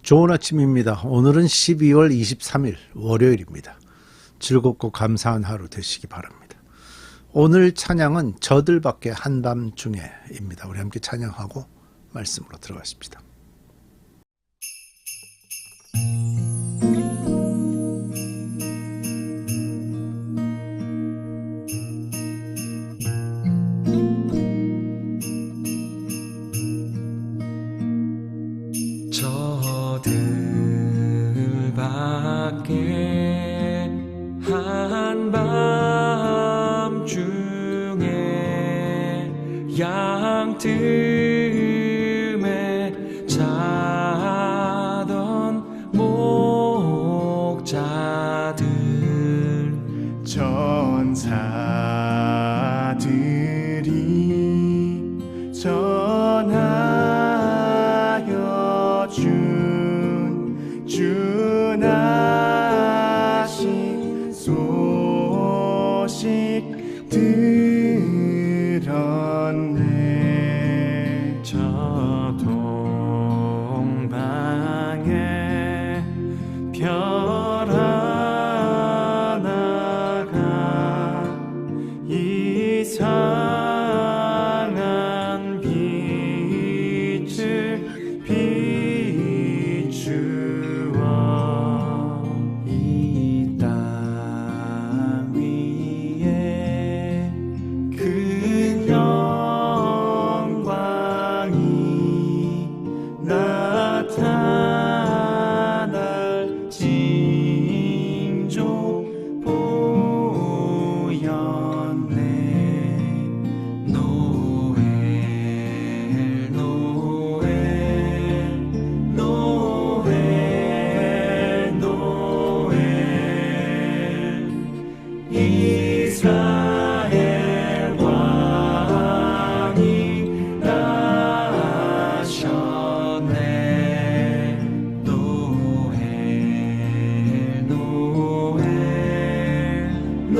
좋은 아침입니다. 오늘은 12월 23일 월요일입니다. 즐겁고 감사한 하루 되시기 바랍니다. 오늘 찬양은 저들밖에 한밤중에입니다. 우리 함께 찬양하고 말씀으로 들어가십시다. 저들밖에 한밤중에 양틈에 자던 목자들 전사들이 전하여 준하신 소식 들었네. 저 동방에 별 하나가 이상한 빛을 비추어 이 땅 위에 그 영광이 나타날 징조 보였네. 노엘 노엘 노엘 노엘 이스라엘 왕이 나셨네. 노엘 노엘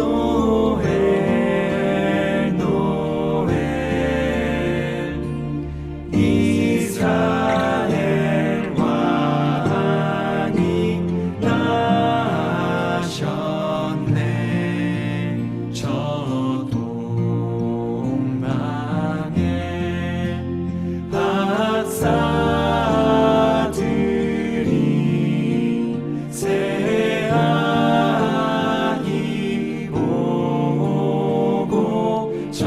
노엘 노엘 이스라엘 왕이 나셨네. 저 동방에 박사들이 새아기 보고 절하고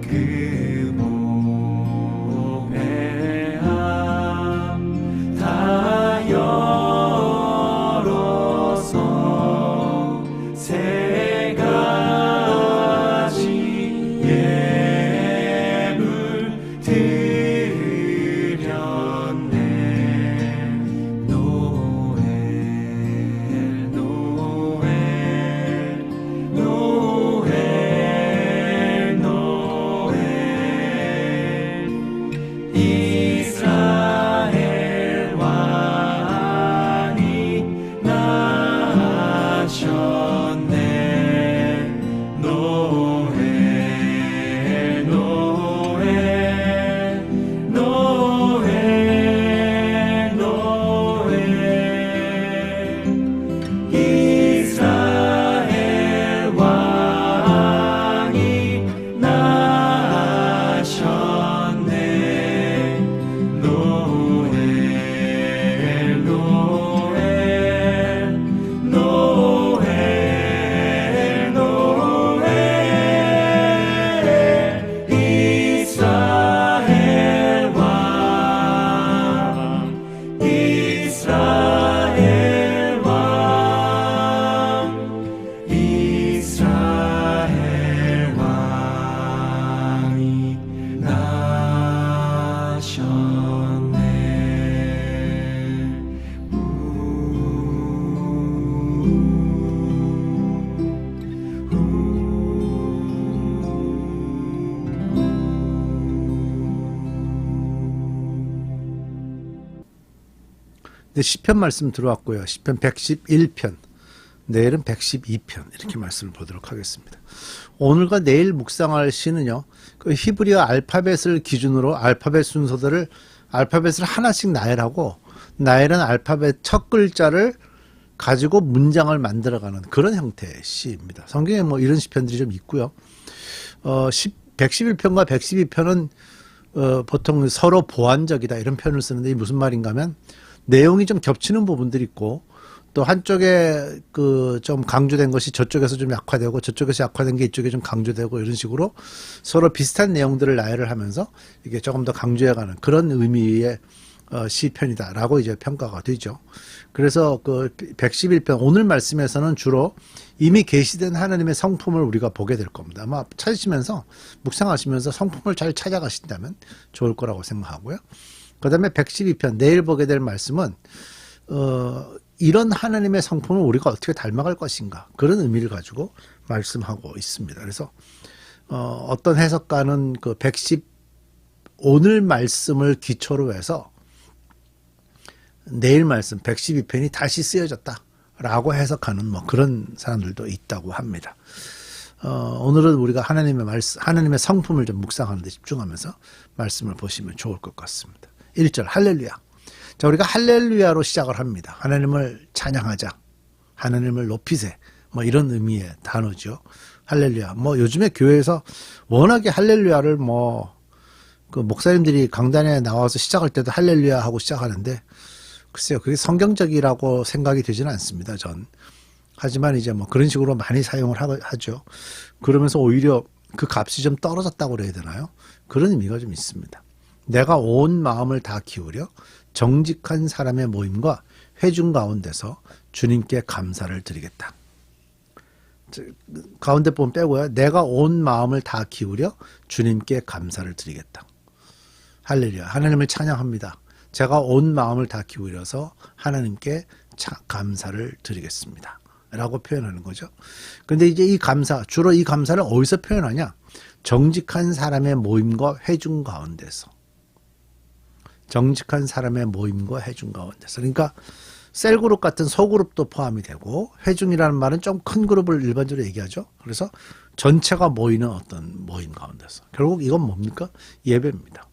그 보배함 다 열어서 세 가지 예물 드렸네. 노엘 노엘 노엘 노엘 이스라엘 왕이 나셨네. 노엘 노엘 노엘 노엘 이스라엘 왕이 나셨네. 노엘 노엘 노엘 노엘 이스라엘 왕 이스라엘 왕 이스라엘 왕이 나셨네. 네, 시편 말씀 들어왔고요. 시편 111편 내일은 112편 이렇게 말씀을 보도록 하겠습니다. 오늘과 내일 묵상할 시는요. 그 히브리어 알파벳을 기준으로 알파벳 순서들을 알파벳을 하나씩 나열하고 나열한 알파벳 첫 글자를 가지고 문장을 만들어가는 그런 형태의 시입니다. 성경에 뭐 이런 시편들이 좀 있고요. 111편과 112편은 보통 서로 보완적이다 이런 표현을 쓰는데 이게 무슨 말인가 하면 내용이 좀 겹치는 부분들이 있고 또 한쪽에 그 좀 강조된 것이 저쪽에서 좀 약화되고 저쪽에서 약화된 게 이쪽에 좀 강조되고 이런 식으로 서로 비슷한 내용들을 나열을 하면서 이게 조금 더 강조해가는 그런 의미의 시편이다라고 이제 평가가 되죠. 그래서 그 111편 오늘 말씀에서는 주로 이미 계시된 하나님의 성품을 우리가 보게 될 겁니다. 아마 찾으시면서 묵상하시면서 성품을 잘 찾아가신다면 좋을 거라고 생각하고요. 그 다음에 112편 내일 보게 될 말씀은 이런 하나님의 성품을 우리가 어떻게 닮아갈 것인가 그런 의미를 가지고 말씀하고 있습니다. 그래서 어떤 해석가는 그 110 오늘 말씀을 기초로 해서 내일 말씀 112편이 다시 쓰여졌다라고 해석하는 뭐 그런 사람들도 있다고 합니다. 오늘은 우리가 하나님의 성품을 좀 묵상하는 데 집중하면서 말씀을 보시면 좋을 것 같습니다. 1절 할렐루야. 자, 우리가 할렐루야로 시작을 합니다. 하나님을 찬양하자. 하나님을 높이세. 뭐 이런 의미의 단어죠. 할렐루야. 뭐 요즘에 교회에서 워낙에 할렐루야를 뭐 그 목사님들이 강단에 나와서 시작할 때도 할렐루야 하고 시작하는데 글쎄요. 그게 성경적이라고 생각이 되지는 않습니다. 전. 하지만 이제 뭐 그런 식으로 많이 사용을 하죠. 그러면서 오히려 그 값이 좀 떨어졌다고 그래야 되나요? 그런 의미가 좀 있습니다. 내가 온 마음을 다 기울여 정직한 사람의 모임과 회중 가운데서 주님께 감사를 드리겠다. 가운데 부분 빼고요. 내가 온 마음을 다 기울여 주님께 감사를 드리겠다. 할렐루야. 하나님을 찬양합니다. 제가 온 마음을 다 기울여서 하나님께 감사를 드리겠습니다. 라고 표현하는 거죠. 근데 이제 이 감사, 주로 이 감사를 어디서 표현하냐? 정직한 사람의 모임과 회중 가운데서. 정직한 사람의 모임과 회중 가운데서. 그러니까 셀그룹 같은 소그룹도 포함이 되고 회중이라는 말은 좀 큰 그룹을 일반적으로 얘기하죠. 그래서 전체가 모이는 어떤 모임 가운데서. 결국 이건 뭡니까? 예배입니다.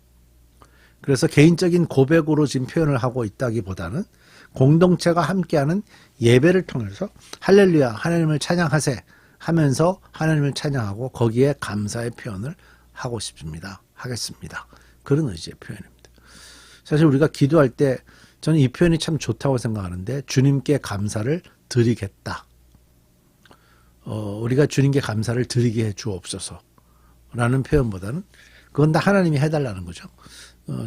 그래서 개인적인 고백으로 지금 표현을 하고 있다기보다는 공동체가 함께하는 예배를 통해서 할렐루야 하나님을 찬양하세 하면서 하나님을 찬양하고 거기에 감사의 표현을 하고 싶습니다. 하겠습니다. 그런 의지의 표현입니다. 사실 우리가 기도할 때 저는 이 표현이 참 좋다고 생각하는데 주님께 감사를 드리겠다. 우리가 주님께 감사를 드리게 해 주옵소서 라는 표현보다는 그건 다 하나님이 해달라는 거죠.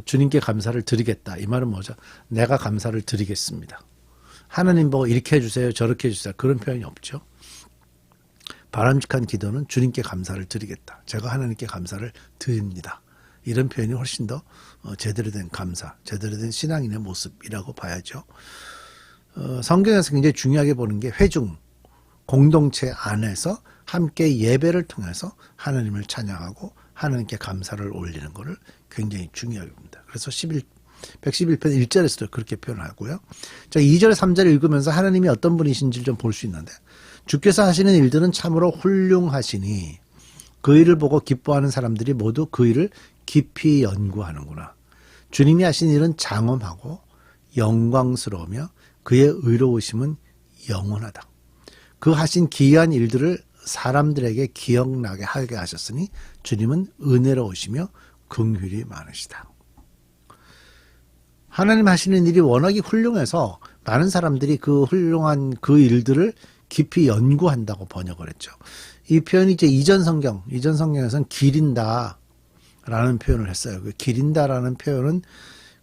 주님께 감사를 드리겠다. 이 말은 뭐죠? 내가 감사를 드리겠습니다. 하나님 보고 이렇게 해주세요. 저렇게 해주세요. 그런 표현이 없죠. 바람직한 기도는 주님께 감사를 드리겠다. 제가 하나님께 감사를 드립니다. 이런 표현이 훨씬 더 제대로 된 감사, 제대로 된 신앙인의 모습이라고 봐야죠. 성경에서 굉장히 중요하게 보는 게 회중, 공동체 안에서 함께 예배를 통해서 하나님을 찬양하고 하나님께 감사를 올리는 것을 굉장히 중요하게 봅니다. 그래서 111편 1절에서도 그렇게 표현하고요. 자, 2절, 3절 읽으면서 하나님이 어떤 분이신지를 좀 볼 수 있는데 주께서 하시는 일들은 참으로 훌륭하시니 그 일을 보고 기뻐하는 사람들이 모두 그 일을 깊이 연구하는구나. 주님이 하신 일은 장엄하고 영광스러우며 그의 의로우심은 영원하다. 그 하신 기이한 일들을 사람들에게 기억나게 하게 하셨으니 주님은 은혜로우시며 긍휼이 많으시다. 하나님 하시는 일이 워낙에 훌륭해서 많은 사람들이 그 훌륭한 그 일들을 깊이 연구한다고 번역을 했죠. 이 표현이 이제 이전 성경에서는 기린다 라는 표현을 했어요. 그 기린다라는 표현은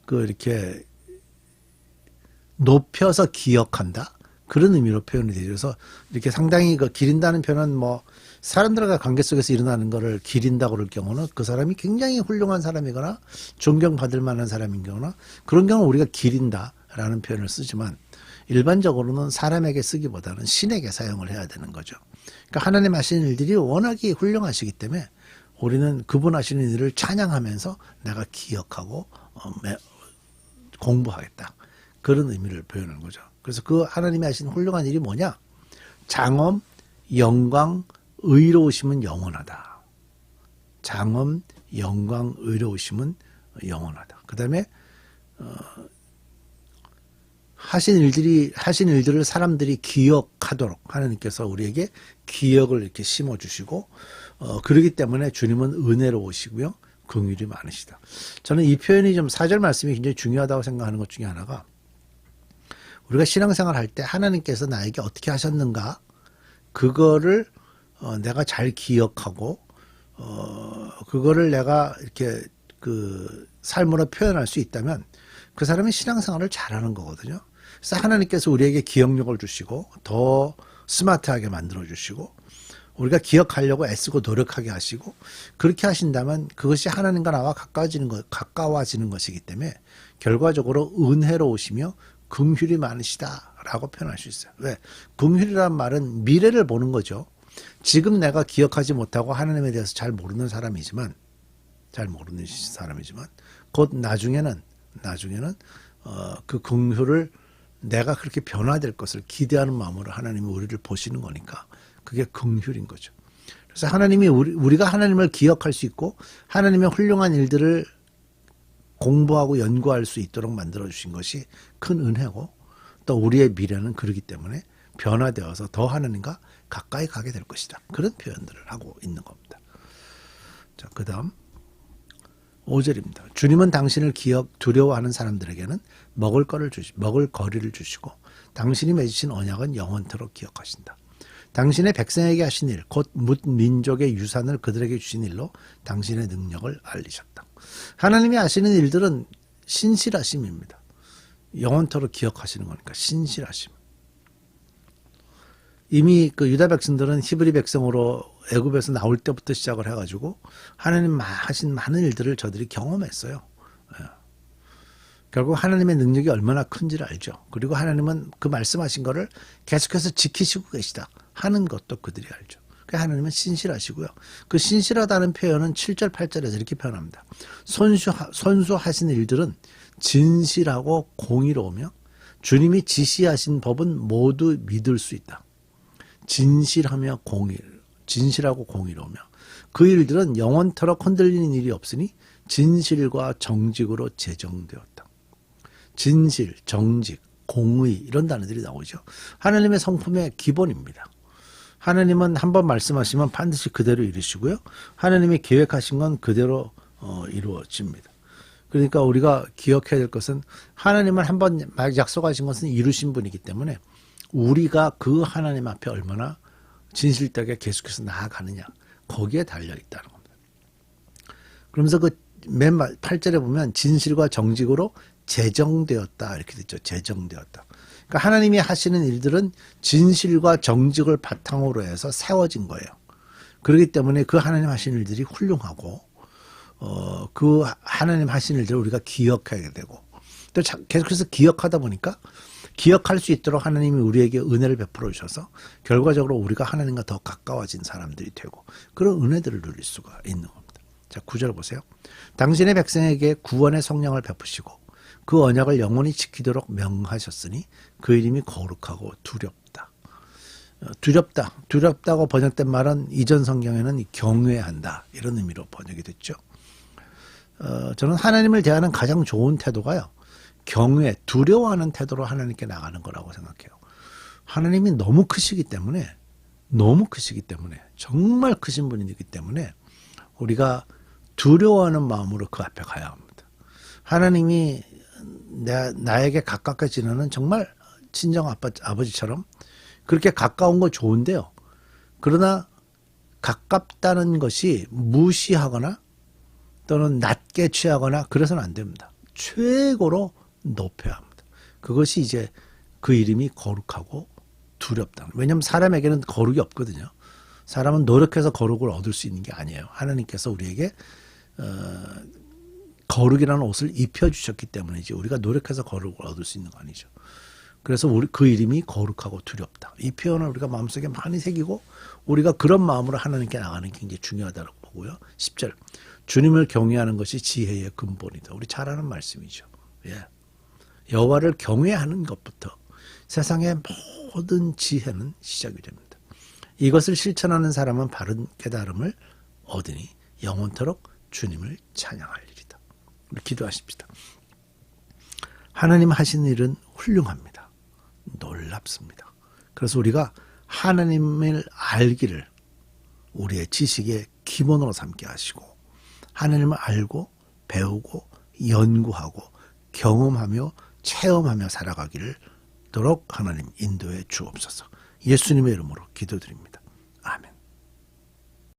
그 이렇게 높여서 기억한다. 그런 의미로 표현이 되죠. 그래서 이렇게 상당히 그 기린다는 표현은 뭐 사람들과 관계 속에서 일어나는 거를 기린다고 그럴 경우는 그 사람이 굉장히 훌륭한 사람이거나 존경받을 만한 사람인 경우나 그런 경우는 우리가 기린다라는 표현을 쓰지만 일반적으로는 사람에게 쓰기보다는 신에게 사용을 해야 되는 거죠. 그러니까 하나님 하시는 일들이 워낙에 훌륭하시기 때문에 우리는 그분 하시는 일을 찬양하면서 내가 기억하고 공부하겠다. 그런 의미를 표현하는 거죠. 그래서 그 하나님이 하신 훌륭한 일이 뭐냐? 장엄, 영광, 의로우심은 영원하다. 장엄, 영광, 의로우심은 영원하다. 그 다음에 하신 일들을 사람들이 기억하도록 하나님께서 우리에게 기억을 이렇게 심어주시고, 그러기 때문에 주님은 은혜로우시고요, 긍휼이 많으시다. 저는 이 표현이 좀 4절 말씀이 굉장히 중요하다고 생각하는 것 중에 하나가, 우리가 신앙생활 할 때 하나님께서 나에게 어떻게 하셨는가, 그거를 내가 잘 기억하고, 그거를 내가 이렇게 그 삶으로 표현할 수 있다면 그 사람이 신앙생활을 잘하는 거거든요. 그래서 하나님께서 우리에게 기억력을 주시고 더 스마트하게 만들어 주시고 우리가 기억하려고 애쓰고 노력하게 하시고, 그렇게 하신다면 그것이 하나님과 나와 가까워지는 것이기 때문에 결과적으로 은혜로우시며 긍휼이 많으시다라고 표현할 수 있어요. 왜? 긍휼이란 말은 미래를 보는 거죠. 지금 내가 기억하지 못하고 하나님에 대해서 잘 모르는 사람이지만 곧 나중에는 그 긍휼을 내가 그렇게 변화될 것을 기대하는 마음으로 하나님이 우리를 보시는 거니까 그게 긍휼인 거죠. 그래서 하나님이 우리가 하나님을 기억할 수 있고 하나님의 훌륭한 일들을 공부하고 연구할 수 있도록 만들어 주신 것이 큰 은혜고, 또 우리의 미래는 그러기 때문에 변화되어서 더 하나님과 가까이 가게 될 것이다. 그런 표현들을 하고 있는 겁니다. 자, 그 다음 5절입니다. 주님은 당신을 두려워하는 사람들에게는 먹을 거리를 주시고 당신이 맺으신 언약은 영원토록 기억하신다. 당신의 백성에게 하신 일, 곧 민족의 유산을 그들에게 주신 일로 당신의 능력을 알리셨다. 하나님이 하시는 일들은 신실하심입니다. 영원토록 기억하시는 거니까 신실하심. 이미 그 유다 백성들은 히브리 백성으로 애굽에서 나올 때부터 시작을 해가지고 하나님 하신 많은 일들을 저들이 경험했어요. 결국 하나님의 능력이 얼마나 큰지를 알죠. 그리고 하나님은 그 말씀하신 거를 계속해서 지키시고 계시다 하는 것도 그들이 알죠. 그러니까 하나님은 신실하시고요. 그 신실하다는 표현은 7절 8절에서 이렇게 표현합니다. 손수하신 일들은 진실하고 공의로우며 주님이 지시하신 법은 모두 믿을 수 있다. 진실하고 공의로우며 그 일들은 영원토록 흔들리는 일이 없으니 진실과 정직으로 제정되었다. 진실, 정직, 공의 이런 단어들이 나오죠. 하나님의 성품의 기본입니다. 하나님은 한번 말씀하시면 반드시 그대로 이루시고요. 하나님이 계획하신 건 그대로 이루어집니다. 그러니까 우리가 기억해야 될 것은 하나님은 한번 약속하신 것은 이루신 분이기 때문에 우리가 그 하나님 앞에 얼마나 진실되게 계속해서 나아가느냐, 거기에 달려있다는 겁니다. 그러면서 그 맨 8절에 보면 진실과 정직으로 제정되었다 이렇게 됐죠. 제정되었다. 그러니까 하나님이 하시는 일들은 진실과 정직을 바탕으로 해서 세워진 거예요. 그렇기 때문에 그 하나님 하시는 일들이 훌륭하고 그 하나님 하시는 일들을 우리가 기억해야 되고, 또 계속해서 기억하다 보니까 기억할 수 있도록 하나님이 우리에게 은혜를 베풀어 주셔서 결과적으로 우리가 하나님과 더 가까워진 사람들이 되고 그런 은혜들을 누릴 수가 있는 겁니다. 자, 9절 보세요. 당신의 백성에게 구원의 성령을 베푸시고 그 언약을 영원히 지키도록 명하셨으니 그 이름이 거룩하고 두렵다. 두렵다고 번역된 말은 이전 성경에는 경외한다 이런 의미로 번역이 됐죠. 저는 하나님을 대하는 가장 좋은 태도가요, 경외, 두려워하는 태도로 하나님께 나가는 거라고 생각해요. 하나님이 너무 크시기 때문에 정말 크신 분이기 때문에 우리가 두려워하는 마음으로 그 앞에 가야 합니다. 하나님이 나에게 가깝게 지내는 정말 친정 아버지처럼 그렇게 가까운 거 좋은데요. 그러나 가깝다는 것이 무시하거나 또는 낮게 취하거나 그래서는 안 됩니다. 최고로 높여야 합니다. 그것이 이제 그 이름이 거룩하고 두렵다. 왜냐하면 사람에게는 거룩이 없거든요. 사람은 노력해서 거룩을 얻을 수 있는 게 아니에요. 하나님께서 우리에게 거룩이라는 옷을 입혀주셨기 때문이지 우리가 노력해서 거룩을 얻을 수 있는 거 아니죠. 그래서 그 이름이 거룩하고 두렵다. 이 표현을 우리가 마음속에 많이 새기고 우리가 그런 마음으로 하나님께 나가는 게 굉장히 중요하다고 보고요. 10절 주님을 경외하는 것이 지혜의 근본이다. 우리 잘 아는 말씀이죠. 예. 여호와를 경외하는 것부터 세상의 모든 지혜는 시작이 됩니다. 이것을 실천하는 사람은 바른 깨달음을 얻으니 영원토록 주님을 찬양할 일이다. 우리 기도하십시다. 하나님 하신 일은 훌륭합니다. 놀랍습니다. 그래서 우리가 하나님을 알기를 우리의 지식의 기본으로 삼게 하시고 하나님을 알고 배우고 연구하고 경험하며 체험하며 살아가기를 도록 하나님 인도해 주옵소서. 예수님의 이름으로 기도드립니다.